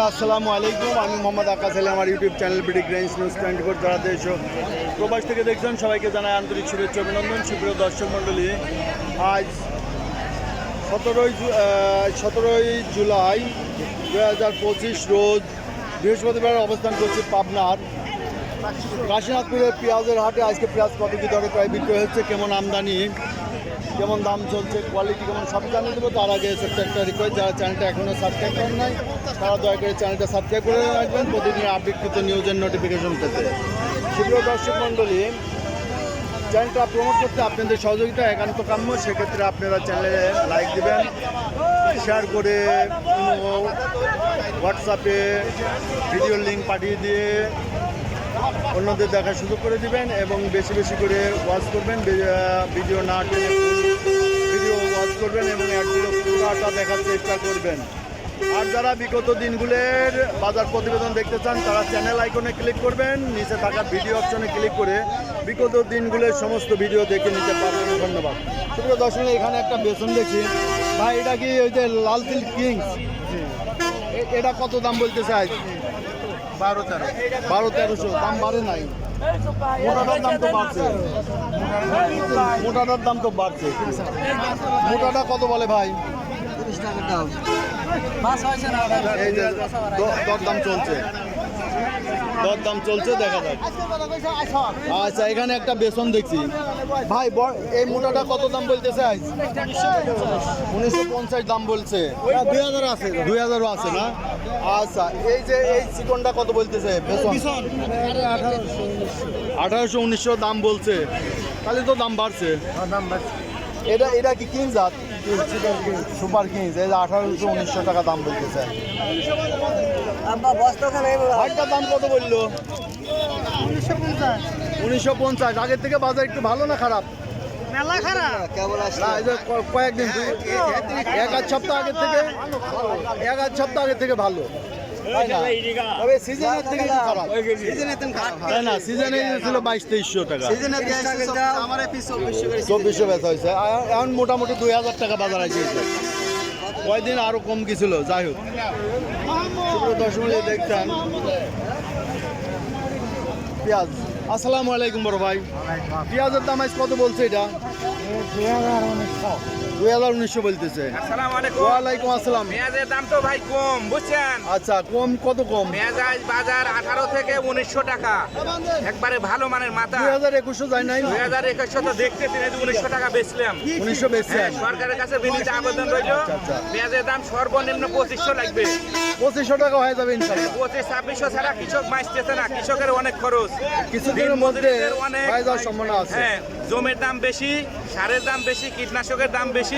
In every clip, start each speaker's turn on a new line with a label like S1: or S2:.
S1: আসসালামু আলাইকুম, আমি মোহাম্মদ আকাশ আলী। আমার YouTube channel BD greens news 24 যারা দেশ ও প্রবাস থেকে দেখছেন সবাইকে জানাই আন্তরিক শুভেচ্ছা অভিনন্দন। সুপ্রিয় দর্শক মণ্ডলী, আজ 17ই জুলাই 2025 রোজ বৃহস্পতিবার অবস্থান করছি পাবনার কাশীনাথপুরের পেঁয়াজের হাটে। আজকে পেঁয়াজ কত কী দরে প্রায় বিক্রয় হচ্ছে, কেমন আমদানি, কেমন দাম চলছে, কোয়ালিটি কেমন, সব জানিয়ে দেবো। তার আগে ছোট্ট একটা রিকোয়েস্ট, যারা চ্যানেলটা এখনও সাবস্ক্রাইব করেন নাই তারা দয়া করে চ্যানেলটা সাবস্ক্রাইব করে রাখবেন প্রতিদিন আপডেটকৃত নিউজের নোটিফিকেশন পেতে। সুপ্রিয় দর্শক মণ্ডলী, চ্যানেলটা প্রমোট করতে আপনাদের সহযোগিতা একান্ত কাম্য। সেক্ষেত্রে আপনারা চ্যানেলে লাইক দেবেন, শেয়ার করে হোয়াটসঅ্যাপে ভিডিওর লিঙ্ক পাঠিয়ে দিয়ে অন্যদের দেখার সুযোগ করে দিবেন এবং বেশি বেশি করে ওয়াচ করবেন। ভিডিও না টেনে ভিডিও ওয়াচ করবেন এবং একগুলো পুরোটা দেখার চেষ্টা করবেন। আর যারা বিগত দিনগুলোর বাজার প্রতিবেদন দেখতে চান তারা চ্যানেল আইকনে ক্লিক করবেন, নিচে থাকা ভিডিও অপশনে ক্লিক করে বিগত দিনগুলোর সমস্ত ভিডিও দেখে নিতে পারবেন। ধন্যবাদ। সুপ্রিয় দর্শক, এখানে একটা বেসন দেখি ভাই, এটা কি ওই যে লাল তিল কিংস, এটা কত দাম বলতে চাই? 1200-1300 দাম বাড়ে নাই, মোটাটার দাম তো বাড়ছে, মোটাটার দাম তো বাড়ছে। মোটাটা কত বলে ভাই? এই যে দরদাম চলছে, দরদাম চলছে, দেখা যাক। আচ্ছা, এখানে একটা বেসন দেখছি ভাই, এই মোটাটা কত দাম বলতেছে? 1950 দাম বলছে। 2000 আছে, 2000 আছে না? আচ্ছা, এই যে এই চিকনটা কত বলতেছে? বেসন 1800-1900 দাম বলছে, তাহলে তো দাম বাড়ছে। এটা কি কিং জাত? সুপার কিংস, এই যে 1800-1900 টাকা দাম বলতেছে। ভাইটার দাম কত বললো? 1950। আগের থেকে বাজার একটু ভালো না খারাপ? মেলা খারাপ, কয়েকদিন এক আধ সপ্তাহ আগের থেকে ভালো। তবে সিজনের থেকে খারাপ, তাই না? সিজনে ছিল 2200-2300 টাকা, 2400 বেচা হয়েছে। এখন মোটামুটি 2000 টাকা বাজার আছে। কয়েকদিন আরো কম গেছিল, যাই হোক। সুপ্রিয় দর্শক দেখছেন পেঁয়াজ। আসসালামু আলাইকুম বড় ভাই, পেঁয়াজের দাম আজ কত বলছে? এটা 2019 বলতেছে। ওয়ালাইকুম আসসালাম।
S2: পেঁয়াজের দাম তো ভাই কম, বুঝছেন?
S1: আচ্ছা, কম কত কম?
S2: পেঁয়াজ আজ বাজার 18 থেকে 1900 টাকা, একবারে ভালো মানের মাথা।
S1: 2021 যায় নাই?
S2: 2021 তো দেখতে 1900 টাকা বেচলাম।
S1: 1900 বেচছেন?
S2: সরকারের কাছে বিনীত আবেদন রইল, পেঁয়াজের দাম সর্বনিম্ন 2500 লাগবে।
S1: 2500 টাকা হয়ে যাবে ইনশাআল্লাহ।
S2: 25-2600 ছাড়া কৃষক মাইতেছে না, কৃষকের অনেক খরচ,
S1: কিছুদিনের মধ্যে হয়ে যাওয়ার সম্ভাবনা আছে।
S2: হ্যাঁ, জমির দাম বেশি, সারের দাম বেশি, কীটনাশকের দাম বেশি।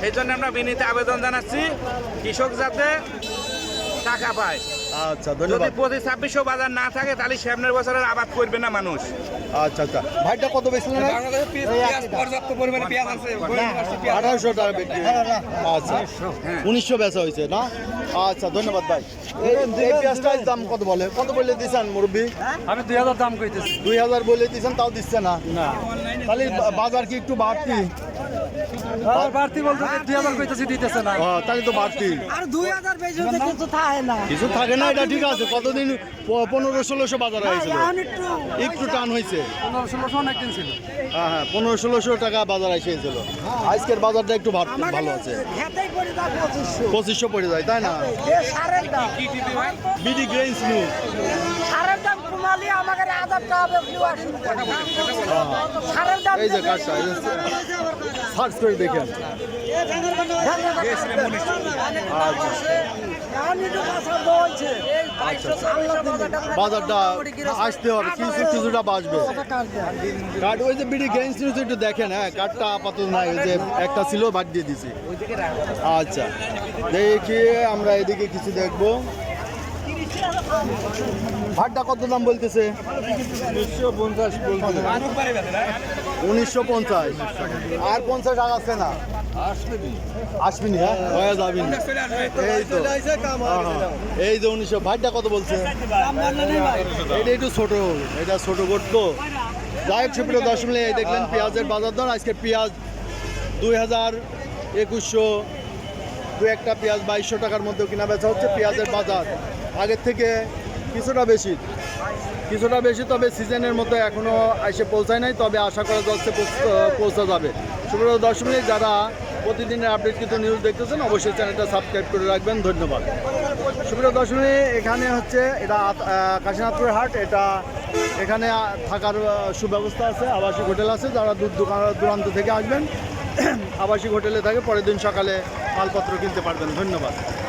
S2: এই জন্য আমরা বিনীত আবেদন জানাচ্ছি কৃষক যাতে টাকা পায়।
S1: আচ্ছা, ধন্যবাদ।
S2: যদি 25-2600 বাজার না থাকে তাহলে সামনের বছরের আবাদ করবে না মানুষ।
S1: আচ্ছা আচ্ছা, ভাইটা কত বেশি না?
S2: পর্যাপ্ত পরিমাণে পেঁয়াজ আছে,
S1: 1800 টাকা বিক্রি। আচ্ছা, 1900 বেচা হয়েছে না? আচ্ছা, ধন্যবাদ ভাই। এই পেঁয়াজটার দাম কত বলে? কত বলে দিচ্ছেন মুরব্বী?
S3: আমি 2000 দাম কইতেছি।
S1: 2000 বলে দিচ্ছেন, তাও দিচ্ছে না? তাহলে বাজার কি একটু বাড়তি?
S3: বাড়তি বলতে 2000 কইতেছি, দিতেছে না।
S1: তাহলে তো বাড়তি।
S4: আর 2000 বেশি হতে কিছু থাকে না,
S1: কিছু থাকে না, এটা ঠিক আছে। কতদিন 1500-1600 বাজার হয়েছিল, একটু টান হয়েছে।
S3: 1500-1600 অনেকদিন ছিল।
S1: হ্যাঁ, 1500-1600 টাকা বাজার এসেছিল। আজকের বাজারটা একটু ভালো আছে, 2500 পড়ে যায়, তাই না? BD greens news.
S4: সারের দাম কমালি আমাদের 1000 টাকা বেশি আসে। সারের দাম
S1: এই যে কাজটা সার্চ করে দেখেন। বাজারটা আসতে হবে, কিছুটা বাঁচবে। কার্ড ওই যে বিডি গ্রেন্স নিউজ একটু দেখেন। হ্যাঁ, কার্ডটা আপাতত নাই, ওই যে একটা ছিল বাদ দিয়ে দিছি। আচ্ছা, দেখি আমরা এদিকে কিছু দেখবো। ভাতটা কত দাম বলতেছে? 1950। আর 50 টাকা আছে না? আসবিনি, হ্যাঁ, হয়ে যাবি। এই যে 1900। ভাতটা কত বলছে? এটা একটু ছোট, এটা ছোট করতো। যাই হোক, সুপ্রিয় দর্শক, এই দেখলেন পেঁয়াজের বাজার দর। আজকে পেঁয়াজ 2000, 2100, দু একটা পেঁয়াজ 2200 টাকার মধ্যেও কিনা বেচা হচ্ছে। পেঁয়াজের বাজার আগের থেকে কিছুটা বেশি, তবে সিজনের মতো এখনও এসে পৌঁছায় নাই, তবে আশা করা যাচ্ছে পৌঁছা যাবে। সুপ্রিয় দর্শক, যারা প্রতিদিনের আপডেট কিন্তু নিউজ দেখতেছেন অবশ্যই চ্যানেলটা সাবস্ক্রাইব করে রাখবেন, ধন্যবাদ। সুপ্রিয় দর্শক, এখানে হচ্ছে এটা কাশীনাথপুরের হাট, এটা এখানে থাকার সুব্যবস্থা আছে, আবাসিক হোটেল আছে। যারা দূরান্ত থেকে আসবেন আবাসিক হোটেলে থাকে, পরের দিন সকালে মালপত্র কিনতে পারবেন। ধন্যবাদ।